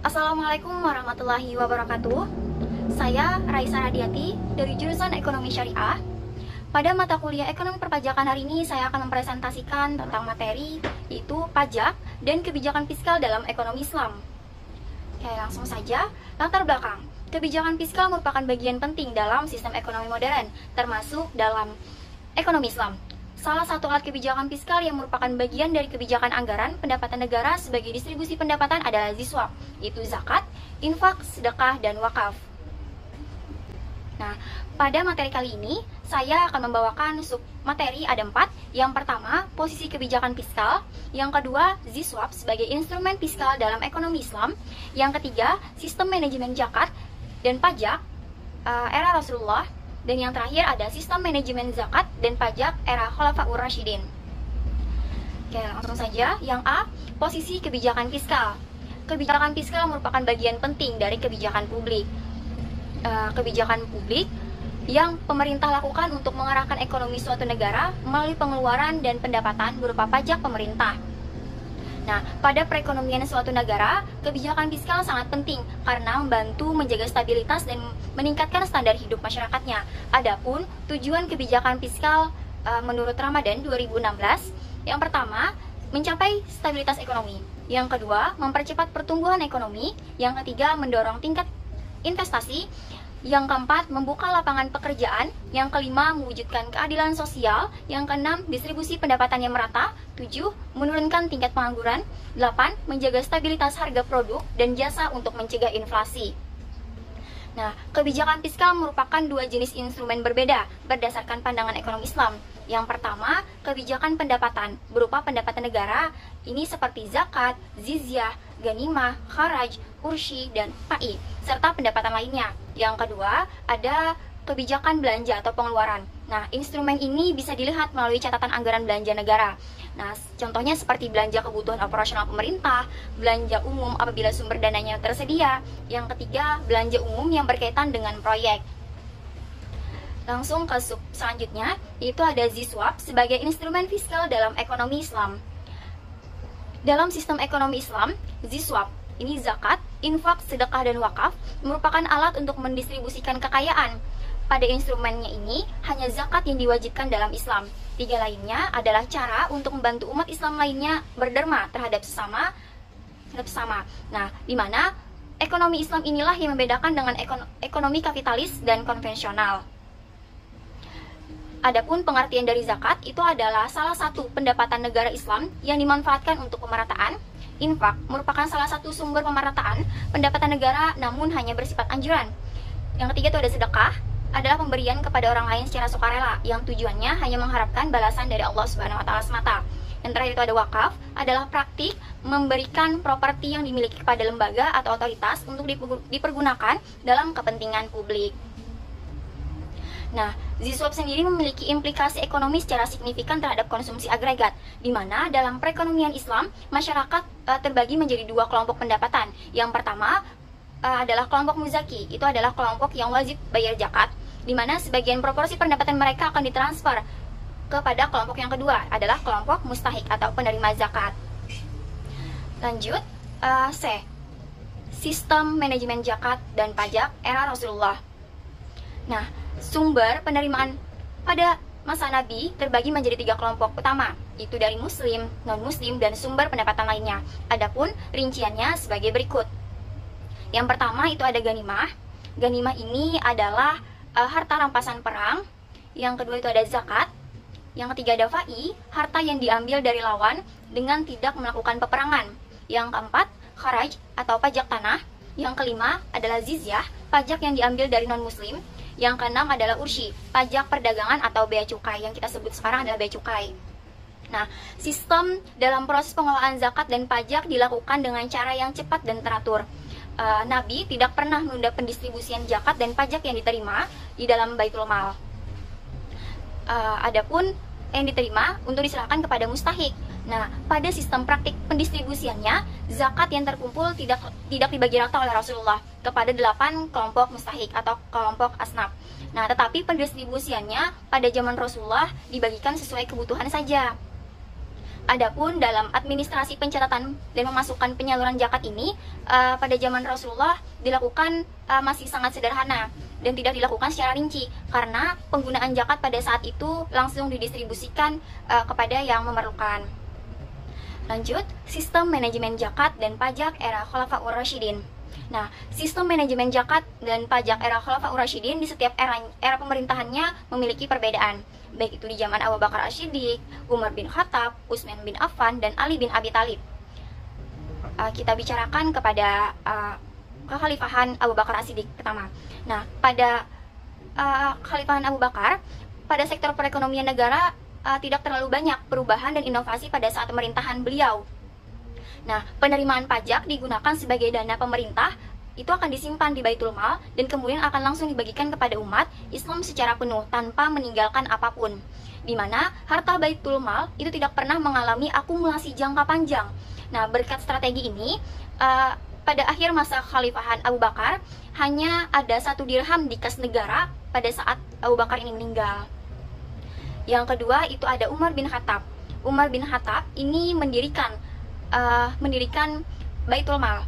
Assalamualaikum warahmatullahi wabarakatuh. Saya Raisa Radiati dari jurusan Ekonomi Syariah. Pada mata kuliah Ekonomi Perpajakan hari ini saya akan mempresentasikan tentang materi yaitu pajak dan kebijakan fiskal dalam ekonomi Islam. Oke, langsung saja. Latar belakang. Kebijakan fiskal merupakan bagian penting dalam sistem ekonomi modern, termasuk dalam ekonomi Islam. Salah satu alat kebijakan fiskal yang merupakan bagian dari kebijakan anggaran pendapatan negara sebagai distribusi pendapatan adalah ZISWAP, yaitu zakat, infak, sedekah, dan wakaf. Nah, pada materi kali ini, saya akan membawakan sub materi ada 4. Yang pertama, posisi kebijakan fiskal. Yang kedua, ZISWAP sebagai instrumen fiskal dalam ekonomi Islam. Yang ketiga, sistem manajemen zakat dan pajak era Rasulullah. Dan yang terakhir ada sistem manajemen zakat dan pajak era Khulafaur Rasyidin. Oke, langsung saja. Yang A, posisi kebijakan fiskal. Kebijakan fiskal merupakan bagian penting dari kebijakan publik. Kebijakan publik yang pemerintah lakukan untuk mengarahkan ekonomi suatu negara melalui pengeluaran dan pendapatan berupa pajak pemerintah. Nah, pada perekonomian suatu negara, kebijakan fiskal sangat penting karena membantu menjaga stabilitas dan meningkatkan standar hidup masyarakatnya. Adapun tujuan kebijakan fiskal menurut Ramadan 2016, yang pertama, mencapai stabilitas ekonomi. Yang kedua, mempercepat pertumbuhan ekonomi. Yang ketiga, mendorong tingkat investasi. Yang keempat, membuka lapangan pekerjaan. Yang kelima, mewujudkan keadilan sosial. Yang keenam, distribusi pendapatan yang merata. 7, menurunkan tingkat pengangguran. 8, menjaga stabilitas harga produk dan jasa untuk mencegah inflasi. Nah, kebijakan fiskal merupakan dua jenis instrumen berbeda berdasarkan pandangan ekonomi Islam. Yang pertama, kebijakan pendapatan berupa pendapatan negara. Ini seperti zakat, jizyah, ganimah, kharaj, ursyi, dan pai, serta pendapatan lainnya. Yang kedua, ada kebijakan belanja atau pengeluaran. Nah, instrumen ini bisa dilihat melalui catatan anggaran belanja negara. Nah, contohnya seperti belanja kebutuhan operasional pemerintah, belanja umum apabila sumber dananya tersedia. Yang ketiga, belanja umum yang berkaitan dengan proyek. Langsung ke sub selanjutnya, yaitu ada ZISWAP sebagai instrumen fiskal dalam ekonomi Islam. Dalam sistem ekonomi Islam, ZISWAP, ini zakat, infak, sedekah, dan wakaf, merupakan alat untuk mendistribusikan kekayaan. Pada instrumennya ini, hanya zakat yang diwajibkan dalam Islam. 3 lainnya adalah cara untuk membantu umat Islam lainnya berderma terhadap sesama. Nah, di mana ekonomi Islam inilah yang membedakan dengan ekonomi kapitalis dan konvensional. Adapun pengertian dari zakat itu adalah salah satu pendapatan negara Islam yang dimanfaatkan untuk pemerataan. Infak merupakan salah satu sumber pemerataan pendapatan negara namun hanya bersifat anjuran. Yang ketiga itu ada sedekah, adalah pemberian kepada orang lain secara sukarela yang tujuannya hanya mengharapkan balasan dari Allah Subhanahu wa taala semata. Yang terakhir itu ada wakaf, adalah praktik memberikan properti yang dimiliki kepada lembaga atau otoritas untuk dipergunakan dalam kepentingan publik. Nah, ZISWAP sendiri memiliki implikasi ekonomi secara signifikan terhadap konsumsi agregat, di mana dalam perekonomian Islam, masyarakat terbagi menjadi 2 kelompok pendapatan. Yang pertama adalah kelompok muzaki, itu adalah kelompok yang wajib bayar zakat, di mana sebagian proporsi pendapatan mereka akan ditransfer kepada kelompok yang kedua, adalah kelompok mustahik atau penerima zakat. Lanjut, C. Sistem manajemen zakat dan pajak era Rasulullah. Nah, sumber penerimaan pada masa Nabi terbagi menjadi 3 kelompok utama, yaitu dari muslim, non-muslim, dan sumber pendapatan lainnya. Adapun rinciannya sebagai berikut. Yang pertama itu ada ganimah. Ganimah ini adalah harta rampasan perang. Yang kedua itu ada zakat. Yang ketiga ada fai, harta yang diambil dari lawan dengan tidak melakukan peperangan. Yang keempat, kharaj atau pajak tanah. Yang kelima adalah jizyah, pajak yang diambil dari non-muslim. Yang keenam adalah ursyi, pajak perdagangan atau bea cukai, yang kita sebut sekarang adalah bea cukai. Nah, sistem dalam proses pengelolaan zakat dan pajak dilakukan dengan cara yang cepat dan teratur. Nabi tidak pernah menunda pendistribusian zakat dan pajak yang diterima di dalam Baitul Mal. Adapun yang diterima untuk diserahkan kepada mustahik. Nah, pada sistem praktik pendistribusiannya, zakat yang terkumpul tidak dibagi rata oleh Rasulullah kepada 8 kelompok mustahik atau kelompok asnaf. Nah, tetapi pendistribusiannya pada zaman Rasulullah dibagikan sesuai kebutuhan saja. Adapun dalam administrasi pencatatan dan memasukkan penyaluran zakat ini pada zaman Rasulullah dilakukan masih sangat sederhana dan tidak dilakukan secara rinci karena penggunaan zakat pada saat itu langsung didistribusikan kepada yang memerlukan. Lanjut, sistem manajemen zakat dan pajak era Khulafaur Rasyidin. Nah, sistem manajemen zakat dan pajak era Khulafaur Rasyidin di setiap era pemerintahannya memiliki perbedaan, baik itu di zaman Abu Bakar As-Siddiq, Umar bin Khattab, Utsman bin Affan, dan Ali bin Abi Thalib. Kita bicarakan kepada kekhalifahan Abu Bakar As-Siddiq pertama. Nah, pada kekhalifahan Abu Bakar, pada sektor perekonomian negara tidak terlalu banyak perubahan dan inovasi pada saat pemerintahan beliau. Nah, penerimaan pajak digunakan sebagai dana pemerintah, itu akan disimpan di Baitul Mal dan kemudian akan langsung dibagikan kepada umat Islam secara penuh tanpa meninggalkan apapun. Di mana harta Baitul Mal itu tidak pernah mengalami akumulasi jangka panjang. Nah, berkat strategi ini, pada akhir masa kekhalifahan Abu Bakar, hanya ada 1 dirham di kas negara pada saat Abu Bakar ini meninggal. Yang kedua itu ada Umar bin Khattab. Umar bin Khattab ini mendirikan Baitul Mal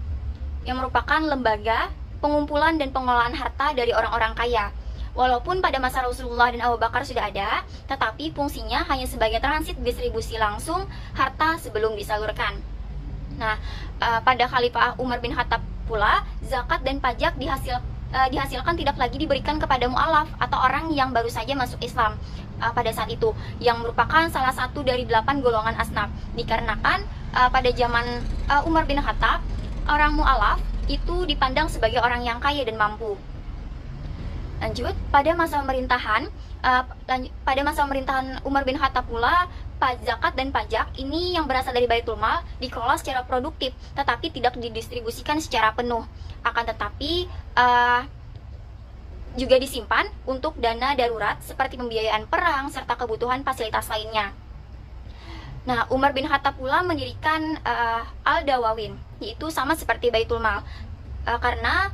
yang merupakan lembaga pengumpulan dan pengelolaan harta dari orang-orang kaya. Walaupun pada masa Rasulullah dan Abu Bakar sudah ada, tetapi fungsinya hanya sebagai transit distribusi langsung harta sebelum disalurkan. Nah, pada Khalifah Umar bin Khattab pula, zakat dan pajak dihasilkan tidak lagi diberikan kepada mu'alaf atau orang yang baru saja masuk Islam pada saat itu, yang merupakan salah satu dari 8 golongan asnaf. Dikarenakan pada zaman Umar bin Khattab, orang mu'alaf itu dipandang sebagai orang yang kaya dan mampu. Lanjut, pada masa pemerintahan Umar bin Khattab pula, zakat dan pajak ini yang berasal dari Baitul Mal dikelola secara produktif, tetapi tidak didistribusikan secara penuh. Akan tetapi juga disimpan untuk dana darurat seperti pembiayaan perang serta kebutuhan fasilitas lainnya. Nah, Umar bin Khattab pula mendirikan Al-Dawawin, yaitu sama seperti Baitul Mal, karena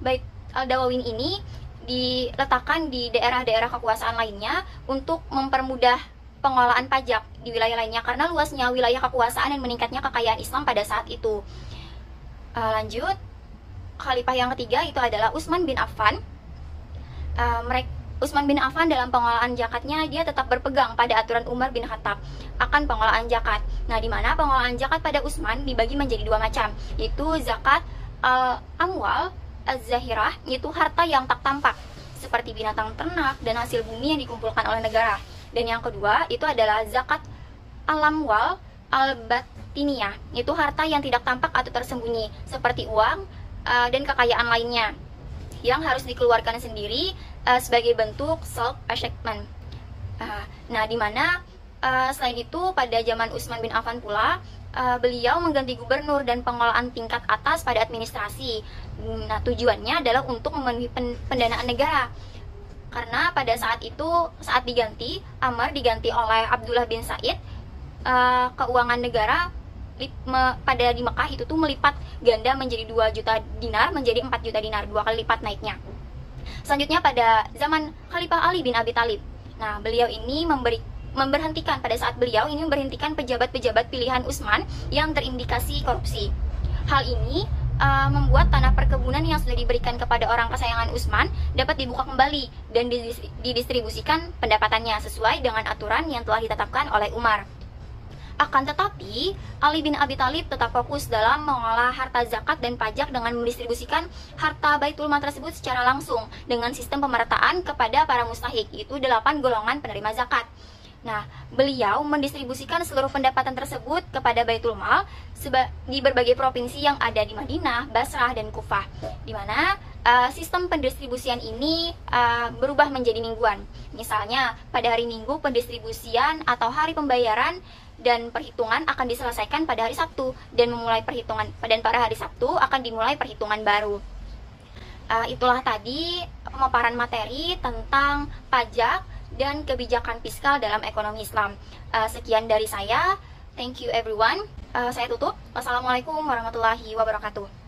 Bait Al-Dawawin ini diletakkan di daerah-daerah kekuasaan lainnya untuk mempermudah pengelolaan pajak di wilayah lainnya karena luasnya wilayah kekuasaan dan meningkatnya kekayaan Islam pada saat itu. Lanjut, khalifah yang ketiga itu adalah Utsman bin Affan. Utsman bin Affan dalam pengelolaan zakatnya dia tetap berpegang pada aturan Umar bin Khattab akan pengelolaan zakat. Nah, di mana pengelolaan zakat pada Utsman dibagi menjadi 2 macam, yaitu zakat amwal az-zahirah, yaitu harta yang tak tampak seperti binatang ternak dan hasil bumi yang dikumpulkan oleh negara. Dan yang kedua itu adalah zakat al-amwal al-batiniyah, yaitu harta yang tidak tampak atau tersembunyi seperti uang dan kekayaan lainnya yang harus dikeluarkan sendiri sebagai bentuk self-assessment. Nah, di mana selain itu pada zaman Utsman bin Affan pula beliau mengganti gubernur dan pengelolaan tingkat atas pada administrasi. Nah, tujuannya adalah untuk memenuhi pendanaan negara. Karena pada saat itu, saat diganti, Amr diganti oleh Abdullah bin Said, keuangan negara pada di Mekah itu tuh melipat ganda menjadi 2 juta dinar menjadi 4 juta dinar, 2 kali lipat naiknya. Selanjutnya pada zaman Khalifah Ali bin Abi Thalib. Nah, beliau ini memberhentikan pejabat-pejabat pilihan Utsman yang terindikasi korupsi. Hal ini membuat tanah perkebunan yang sudah diberikan kepada orang kesayangan Utsman dapat dibuka kembali dan didistribusikan pendapatannya sesuai dengan aturan yang telah ditetapkan oleh Umar. Akan tetapi, Ali bin Abi Thalib tetap fokus dalam mengolah harta zakat dan pajak dengan mendistribusikan harta Baitul Mal tersebut secara langsung dengan sistem pemerataan kepada para mustahik, yaitu 8 golongan penerima zakat. Nah, beliau mendistribusikan seluruh pendapatan tersebut kepada Baitul Mal di berbagai provinsi yang ada di Madinah, Basrah, dan Kufah, di mana sistem pendistribusian ini berubah menjadi mingguan. Misalnya, pada hari Minggu pendistribusian atau hari pembayaran dan perhitungan akan diselesaikan pada hari Sabtu dan pada hari Sabtu akan dimulai perhitungan baru. Itulah tadi pemaparan materi tentang pajak dan kebijakan fiskal dalam ekonomi Islam. Sekian dari saya. Thank you everyone. Saya tutup. Wassalamualaikum warahmatullahi wabarakatuh.